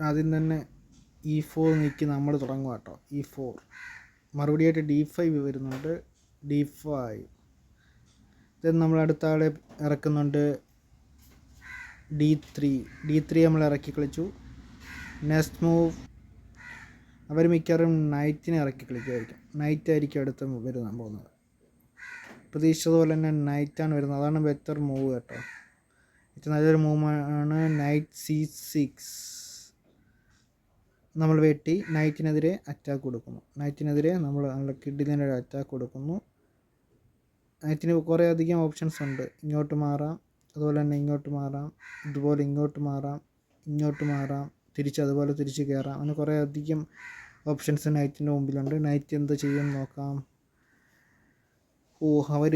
ആദ്യം തന്നെ E4 നീക്കി നമ്മൾ തുടങ്ങുക കേട്ടോ. E4 മറുപടിയായിട്ട് D5 വരുന്നുണ്ട്. D5 ദെൻ നമ്മൾ അടുത്ത ആളെ ഇറക്കുന്നുണ്ട്. D3 നമ്മൾ ഇറക്കി കളിച്ചു. നെക്സ്റ്റ് മൂവ് അവർ മിക്കവാറും നൈറ്റിനെ ഇറക്കി കളിക്കുമായിരിക്കും. നൈറ്റ് ആയിരിക്കും അടുത്ത് വരുന്നത് പോകുന്നത്. പ്രതീക്ഷിച്ചതുപോലെ തന്നെ നൈറ്റാണ് വരുന്നത്. അതാണ് ബെറ്റർ മൂവ് കേട്ടോ. ഏറ്റവും നല്ലൊരു മൂവാണ് നൈറ്റ് C6. നമ്മൾ വെട്ടി നൈറ്റിനെതിരെ അറ്റാക്ക് കൊടുക്കുന്നു. നൈറ്റിനെതിരെ നമ്മൾ നല്ല കിഡിലിൻ്റെ ഒരു അറ്റാക്ക് കൊടുക്കുന്നു. നൈറ്റിന് കുറേ അധികം ഓപ്ഷൻസ് ഉണ്ട്. ഇങ്ങോട്ട് മാറാം, അതുപോലെ തന്നെ ഇങ്ങോട്ട് മാറാം, ഇതുപോലെ ഇങ്ങോട്ട് മാറാം, ഇങ്ങോട്ട് മാറാം, അതുപോലെ തിരിച്ച് കയറാം. അങ്ങനെ കുറേ അധികം ഓപ്ഷൻസ് നൈറ്റിൻ്റെ മുമ്പിലുണ്ട്. നൈറ്റ് എന്ത് ചെയ്യും നോക്കാം. അവർ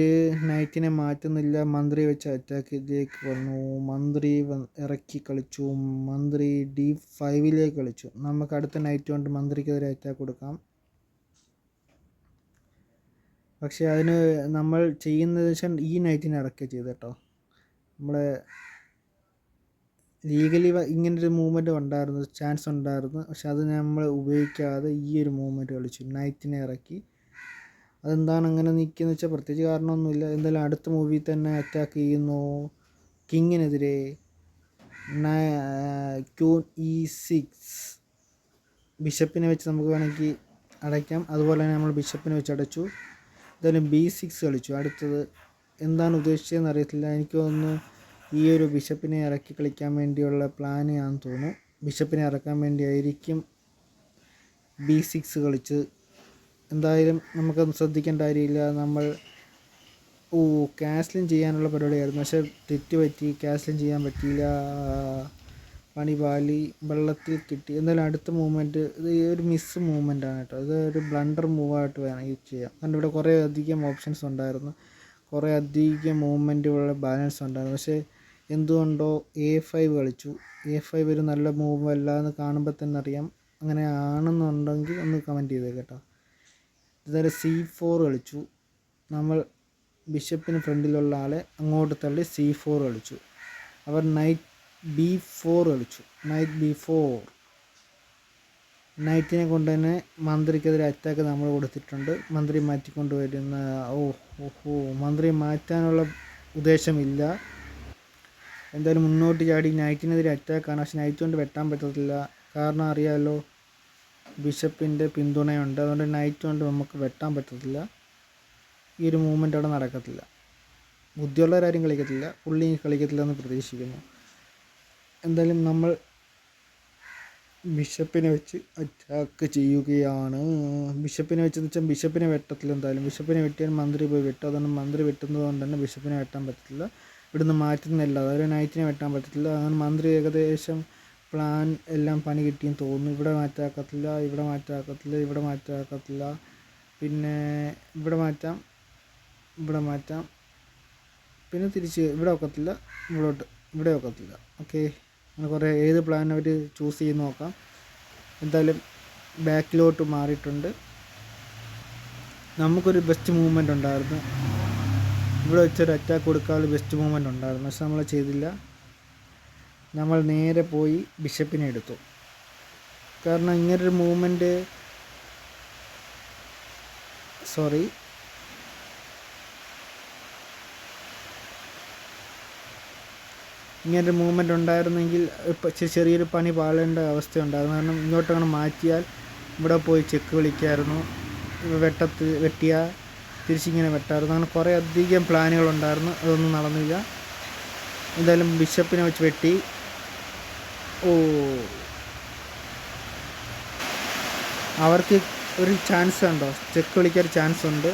നൈറ്റിനെ മാറ്റുന്നില്ല. മന്ത്രി വെച്ച് അറ്റാക്കിലേക്ക് വന്നു. മന്ത്രി ഇറക്കി കളിച്ചു. മന്ത്രി D5 കളിച്ചു. നമുക്ക് അടുത്ത നൈറ്റ് കൊണ്ട് മന്ത്രിക്കെതിരെ അറ്റാക്ക് കൊടുക്കാം. പക്ഷേ അതിന് നമ്മൾ ചെയ്യുന്നത് വെച്ചാൽ ഈ നൈറ്റിനെ ഇറക്കുക ചെയ്ത് കേട്ടോ. നമ്മളെ ലീഗലി ഇങ്ങനൊരു മൂവ്മെൻറ്റ് ഉണ്ടായിരുന്നു, ചാൻസ് ഉണ്ടായിരുന്നു. പക്ഷെ അത് നമ്മൾ ഉപയോഗിക്കാതെ ഈ ഒരു മൂവ്മെൻറ്റ് കളിച്ചു. നൈറ്റിനെ ഇറക്കി. അതെന്താണ് അങ്ങനെ നിൽക്കുന്നത് വെച്ചാൽ പ്രത്യേകിച്ച് കാരണമൊന്നുമില്ല. എന്തായാലും അടുത്ത മൂവിയിൽ തന്നെ അറ്റാക്ക് ചെയ്യുന്നു. കിങ്ങിനെതിരെ ക്യൂൻ E6 ബിഷപ്പിനെ വെച്ച് നമുക്ക് വേണമെങ്കിൽ അടയ്ക്കാം. അതുപോലെ തന്നെ നമ്മൾ ബിഷപ്പിനെ വെച്ച് അടച്ചു. എന്തായാലും B6 കളിച്ചു. അടുത്തത് എന്താണ് ഉദ്ദേശിച്ചതെന്ന് അറിയത്തില്ല. എനിക്ക് തോന്നുന്നു ഈ ഒരു ബിഷപ്പിനെ ഇറക്കി കളിക്കാൻ വേണ്ടിയുള്ള പ്ലാൻ ആണെന്ന് തോന്നുന്നു. ബിഷപ്പിനെ ഇറക്കാൻ വേണ്ടിയായിരിക്കും B6 കളിച്ച്. എന്തായാലും നമുക്കത് ശ്രദ്ധിക്കേണ്ട കാര്യമില്ല. നമ്മൾ ക്യാൻസലിങ് ചെയ്യാനുള്ള പരിപാടിയായിരുന്നു. പക്ഷേ തെറ്റ് പറ്റി, ക്യാൻസലിങ് ചെയ്യാൻ പറ്റിയില്ല. പണി പാളി, വെള്ളത്തിൽ കിട്ടി. എന്തായാലും അടുത്ത മൂവ്മെൻറ്റ് ഇത് ഒരു മിസ് മൂവ്മെൻറ്റാണ് കേട്ടോ. ഇത് ഒരു ബ്ലണ്ടർ മൂവായിട്ട് വേണമെങ്കിൽ ചെയ്യാം. കാരണം ഇവിടെ കുറേ അധികം ഓപ്ഷൻസ് ഉണ്ടായിരുന്നു, കുറേ അധികം മൂവ്മെൻറ്റുകളുടെ ബാലൻസ് ഉണ്ടായിരുന്നു. പക്ഷേ എന്തുകൊണ്ടോ A5 കളിച്ചു. A5 ഒരു നല്ല മൂവ് അല്ല എന്ന് കാണുമ്പോൾ തന്നെ അറിയാം. അങ്ങനെ ആണെന്നുണ്ടെങ്കിൽ ഒന്ന് കമൻറ്റ് ചെയ്തേ കേട്ടോ. ഇതുവരെ C4 കളിച്ചു. നമ്മൾ ബിഷപ്പിന് ഫ്രണ്ടിലുള്ള ആളെ അങ്ങോട്ട് തള്ളി C4 കളിച്ചു. അവർ നൈറ്റ് B4 കളിച്ചു. നൈറ്റ് B4 നൈറ്റിനെ കൊണ്ട് തന്നെ മന്ത്രിക്കെതിരെ അറ്റാക്ക് നമ്മൾ കൊടുത്തിട്ടുണ്ട്. മന്ത്രി മാറ്റിക്കൊണ്ടുവരുന്ന മന്ത്രി മാറ്റാനുള്ള ഉദ്ദേശമില്ല. എന്തായാലും മുന്നോട്ട് ചാടി നൈറ്റിനെതിരെ അറ്റാക്കാണ്. പക്ഷെ നൈറ്റ് കൊണ്ട് വെട്ടാൻ പറ്റത്തില്ല. കാരണം അറിയാമല്ലോ, ബിഷപ്പിൻ്റെ പിന്തുണയുണ്ട്. അതുകൊണ്ട് നൈറ്റ് കൊണ്ട് നമുക്ക് വെട്ടാൻ പറ്റത്തില്ല. ഈ ഒരു മൂവ്മെൻ്റ് അവിടെ നടക്കത്തില്ല. ബുദ്ധിയുള്ളവരാരും കളിക്കത്തില്ല. പുള്ളി കളിക്കത്തില്ല എന്ന് പ്രതീക്ഷിക്കുന്നു. എന്തായാലും നമ്മൾ ബിഷപ്പിനെ വെച്ച് അറ്റാക്ക് ചെയ്യുകയാണ്. ബിഷപ്പിനെ വെച്ചെന്ന് വെച്ചാൽ ബിഷപ്പിനെ വെട്ടത്തില്ല. എന്തായാലും ബിഷപ്പിനെ വെട്ടിയാൽ മന്ത്രി പോയി വെട്ടും. അതുകൊണ്ട് മന്ത്രി വെട്ടുന്നത് കൊണ്ട് തന്നെ ബിഷപ്പിനെ വെട്ടാൻ പറ്റത്തില്ല. ഇവിടുന്ന് മാറ്റുന്നില്ല. അതായത് നൈറ്റിനെ വെട്ടാൻ പറ്റത്തില്ല. അങ്ങനെ മന്ത്രി ഏകദേശം പ്ലാൻ എല്ലാം പണി കിട്ടിയെന്ന് തോന്നുന്നു. ഇവിടെ മാറ്റാക്കത്തില്ല, ഇവിടെ മാറ്റാക്കത്തില്ല, ഇവിടെ മാറ്റാക്കത്തില്ല. പിന്നെ ഇവിടെ മാറ്റാം, ഇവിടെ മാറ്റാം, പിന്നെ തിരിച്ച് ഇവിടെ ഒക്കത്തില്ല, ഇവിടെ ഒക്കത്തില്ല. ഓക്കെ, അങ്ങനെ കുറേ ഏത് പ്ലാൻ അവർ ചൂസ് ചെയ്ത് നോക്കാം. എന്തായാലും ബാക്കിലോട്ട് മാറിയിട്ടുണ്ട്. നമുക്കൊരു ബെസ്റ്റ് മൂവ്മെൻ്റ് ഉണ്ടായിരുന്നു. ഇവിടെ വെച്ചൊരു അറ്റാക്ക് കൊടുക്കാനുള്ള ബെസ്റ്റ് മൂവ്മെൻ്റ് ഉണ്ടായിരുന്നു. പക്ഷെ നമ്മൾ ചെയ്തില്ല. നമ്മൾ നേരെ പോയി ബിഷപ്പിനെ എടുത്തു. കാരണം ഇങ്ങനൊരു മൂവ്മെൻറ്റ് ഇങ്ങനൊരു മൂവ്മെൻറ്റ് ഉണ്ടായിരുന്നെങ്കിൽ ഇപ്പോൾ ചെറിയൊരു പണി പാളേണ്ട അവസ്ഥയുണ്ടായിരുന്നു. കാരണം ഇങ്ങോട്ടങ്ങനെ മാറ്റിയാൽ ഇവിടെ പോയി ചെക്ക് വിളിക്കായിരുന്നു. വെട്ടിയാൽ തിരിച്ചിങ്ങനെ വെട്ടായിരുന്നു. അങ്ങനെ കുറേ അധികം പ്ലാനുകളുണ്ടായിരുന്നു. അതൊന്നും നടന്നില്ല. എന്തായാലും ബിഷപ്പിനെ വെച്ച് വെട്ടി. അവർക്ക് ഒരു ചാൻസ് ഉണ്ടോ? ചെക്ക് വിളിക്കാൻ ചാൻസ് ഉണ്ട്.